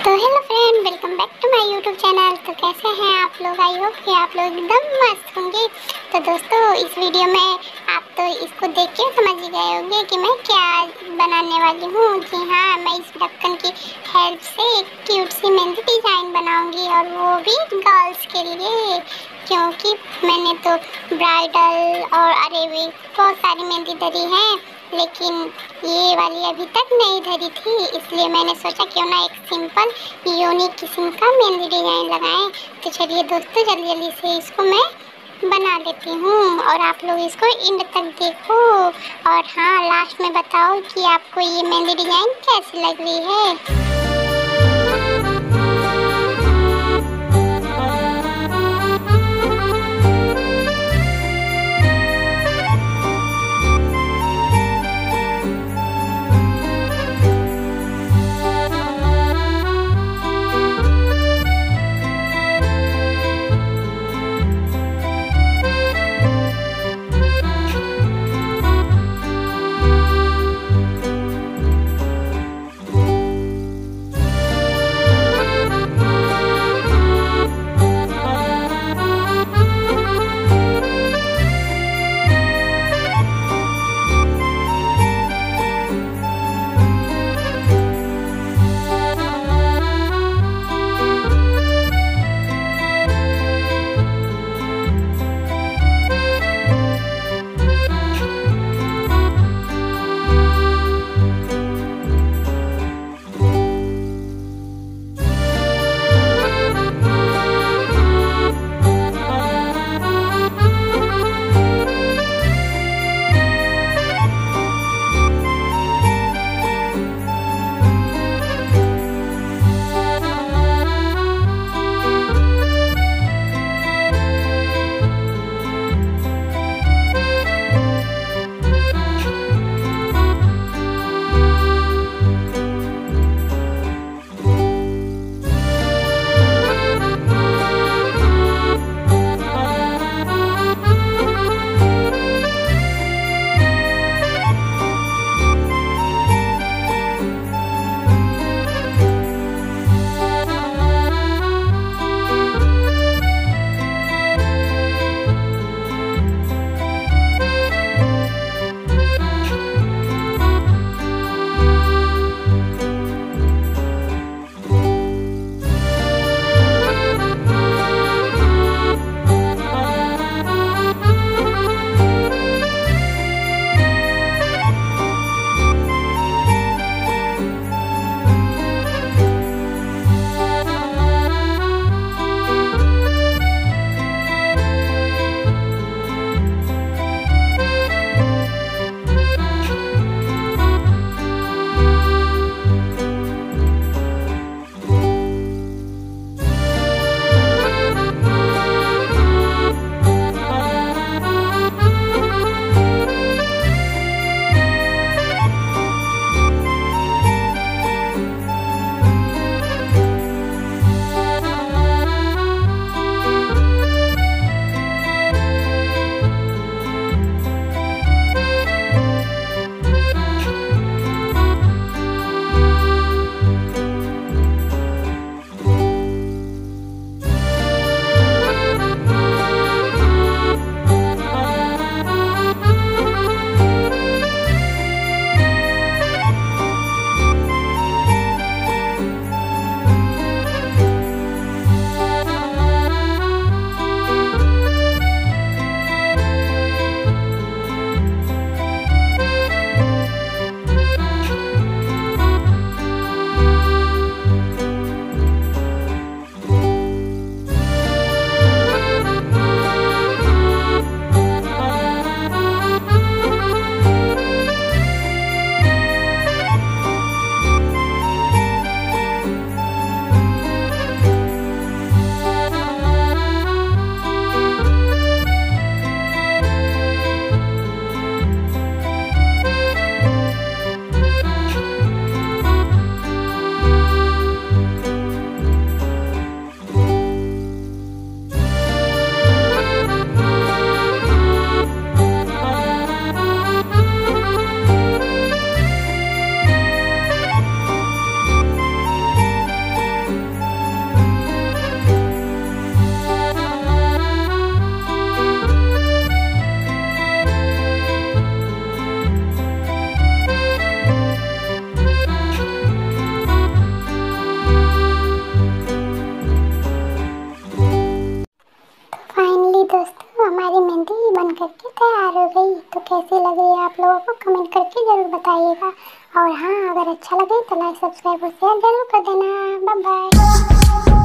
तो hello friend, welcome back to my YouTube channel. तो कैसे हैं आप लोग? आई होप कि आप लोग एकदम मस्त होंगे। तो दोस्तों, इस वीडियो में आप तो इसको देख के समझ ही गए होंगे कि मैं क्या बनाने वाली हूँ। जी हाँ, मैं इस ढक्कन की हेल्प से एक क्यूट सी मेहंदी डिज़ाइन बनाऊंगी, और वो भी गर्ल्स के लिए, क्योंकि मैंने तो ब्राइडल और अरेबिक बहुत सारी मेहंदी धरी है, लेकिन ये वाली अभी तक नहीं धरी थी। इसलिए मैंने सोचा क्यों ना एक सिंपल यूनिक किस्म का मेहंदी डिजाइन लगाएं। तो चलिए दोस्तों, जल्दी जल्दी से इसको मैं बना लेती हूँ, और आप लोग इसको एंड तक देखो। और हाँ, लास्ट में बताओ कि आपको ये मेहंदी डिजाइन कैसी लग रही है। कैसी लग रही है आप लोगों को कमेंट करके ज़रूर बताइएगा। और हाँ, अगर अच्छा लगे तो लाइक सब्सक्राइब और शेयर जरूर कर देना। Bye bye.